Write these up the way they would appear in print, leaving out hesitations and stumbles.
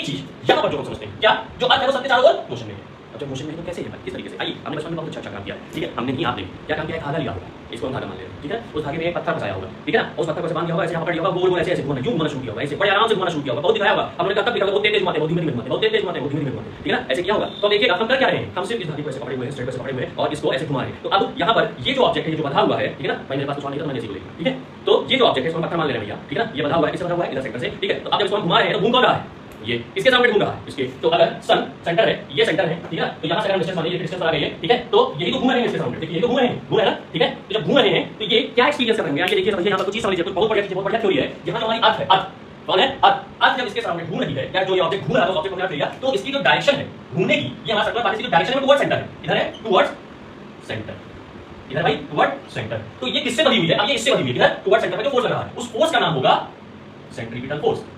एक चीज यहाँ पर जो हम समझते हैं क्या, जो अर्थ है वो सबके चारों ओर मोशन में है। अब जब मोशन में है तो कैसे है, किस तरीके से, आइए हमने बचपन में बहुत अच्छा काम किया, ठीक है, हमने नहीं आपने क्या काम किया, धागा लिया होगा, इसको हम धागा मान ले रहे हैं, ठीक है, उस धागे में एक पत्थर फंसाया होगा, ठीक है ना, उस पत्थर को ऐसे बांध दिया होगा, ऐसे यहाँ पकड़ लिया होगा, गोल गोल ऐसे ऐसे घुमाना, यूं घुमाना शुरू किया होगा, ऐसे बड़े आराम से घुमाना शुरू किया होगा, बहुत दिखाया होगा हमने, कब दिखा बहुत तेज घुमाते, बहुत धीमे घुमाते, बहुत तेज घुमाते, बहुत धीमे घुमाते, ठीक है ना, ऐसे किया होगा। तो देखिएगा हम कर क्या रहे हैं, हम सिर्फ इस धागे को ऐसे पकड़े हुए हैं, स्ट्रेट पे पकड़े हुए हैं और इसको ऐसे घुमा रहे हैं। तो अब यहाँ पर ये जो ऑब्जेक्ट है, ये जो बंधा हुआ है, ठीक है ना, भाई मेरे पास कुछ और नहीं था, मैंने इसी को लिखा, ठीक है, तो ये जो ऑब्जेक्ट है इसको पत्थर मान ले रहे हैं भैया, ठीक है ना, ये बंधा हुआ है, इससे बंधा हुआ है इधर सेंटर से, ठीक है, तो अब जब इसको हम घुमा रहे हैं तो घूम कौन रहा है, ये इसके सामने घूम रहा है इसके, तो अगर सन सेंटर है, ये सेंटर है, ठीक है, तो यहाँ से अगर हम डिस्टेंस मानिए, ये डिस्टेंस आ गई है, ठीक है, तो यही तो घूम रहे हैं इसके सामने, देखिए ये तो घूम रहे हैं, घूम रहे हैं ना, ठीक है, तो जब घूम रहे हैं तो ये क्या एक्सपीरियंस कर रहे हैं, ये देखिए समझिए, यहाँ पर कुछ चीज समझिए, कुछ बहुत बढ़िया थ्योरी है, यहाँ जो हमारी अर्थ है, अर्थ कौन है, अर्थ जब इसके सामने घूम रही है, या जो ये ऑब्जेक्ट घूम रहा है, उस ऑब्जेक्ट को क्या किया, तो इसकी जो डायरेक्शन है घूमने की, ये हमारा सर्कुलर पाथ की जो डायरेक्शन है टुवर्ड्स सेंटर है, इधर है टुवर्ड्स सेंटर, इधर भाई टुवर्ड्स सेंटर, तो ये किससे बनी हुई है, अब ये इससे बनी हुई है, इधर टुवर्ड्स सेंटर पे जो फोर्स लग रहा है, उस फोर्स का नाम होगा सेंट्रीपिटल फोर्स।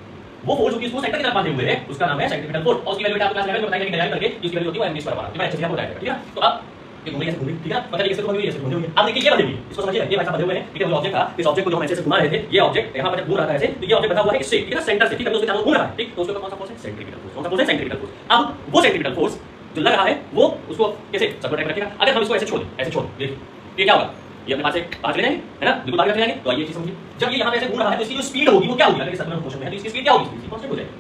वो फोर्स जो कि इसको सेंटर की तरफ बांधे हुए है उसका नाम है सेंट्रीपिटल फोर्स, और उसकी वैल्यू आपको क्लास 11 में बताएंगे कि डिराइव करके उसकी वैल्यू होती है m² बराबर, मैं अच्छे से आपको बताएगा, ठीक है। तो अब ये घूम रही है, ठीक है, पता नहीं कैसे घूम रही है, ऐसे घूम रही है, अब देखिए ये बंधी हुई है, इसको समझिए, ये भाई साहब बंधे हुए हैं, ठीक है, वो ऑब्जेक्ट था, इस ऑब्जेक्ट को जो हम ऐसे घुमा रहे थे, ये ऑब्जेक्ट यहाँ पर जब घूम रहा था ऐसे, तो ये ऑब्जेक्ट बंधा हुआ है इससे, ठीक है ना, सेंटर से, ठीक है, तो उसके चारों घूम रहा है, ठीक, तो उसके ऊपर कौन सा फोर्स है, सेंट्रीपिटल फोर्स, कौन सा फोर्स है, सेंट्रीपिटल फोर्स। अब वो सेंट्रीपिटल फोर्स जो लग रहा है वो उसको कैसे सर्कुलर टाइप रखेगा, अगर हम इसको ऐसे छोड़ दें, ऐसे छोड़ देखिए, ये क्या होगा, ये अपने पास एक पास ले जाएंगे, है ना, बिल्कुल आगे रख जाएंगे, तो आइए चीज समझिए, जब ये यहाँ पे ऐसे घूम रहा है तो इसकी जो स्पीड होगी वो क्या होगी, अगर ये सर्कुलर मोशन में है तो इसकी स्पीड क्या होगी, इसकी कांस्टेंट हो जाएगी,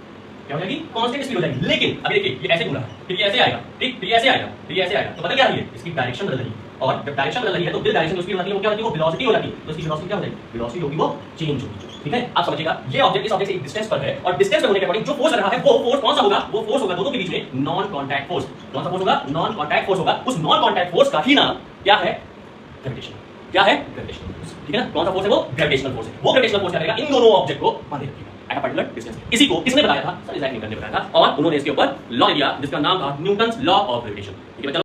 क्या हो जाएगी, कांस्टेंट स्पीड हो जाएगी। लेकिन अभी देखिए ये ऐसे घूम रहा है, फिर ये ऐसे आएगा, ठीक, फिर ये ऐसे आएगा, फिर ये ऐसे आएगा, तो पता क्या है, इसकी डायरेक्शन बदल रही है, और जब डायरेक्शन बदल रही है तो फिर डायरेक्शन स्पीड होती है, वो क्या होती है, वो वेलोसिटी हो जाती है, तो इसकी वेलोसिटी क्या हो जाएगी, वेलोसिटी होगी वो चेंज होगी, ठीक है। आप समझिएगा, ये ऑब्जेक्ट इस ऑब्जेक्ट से एक डिस्टेंस पर है, और डिस्टेंस पे होने के अकॉर्डिंग जो फोर्स लग रहा है वो फोर्स कौन सा होगा, वो फोर्स होगा दोनों के बीच में नॉन कांटेक्ट फोर्स, कौन सा फोर्स होगा, नॉन कांटेक्ट फोर्स होगा, उस नॉन कांटेक्ट फोर्स का ही नाम क्या है, ग्रेविटेशन, क्या है, ग्रेविटेशनल फोर्स, ठीक है ना, कौन सा फोर्स है, वो ग्रेविटेशनल फोर्स है, वो ग्रेविटेशनल फोर्स क्या करेगा, इन दोनों ऑब्जेक्ट को बांधे रखेगा एट अ पर्टिकुलर डिस्टेंस। इसी को किसने बताया था, सर आइजैक न्यूटन ने बताया था, और उन्होंने इसके ऊपर लॉ दिया जिसका नाम था न्यूटन्स लॉ ऑफ ग्रेविटेशन, ठीक है।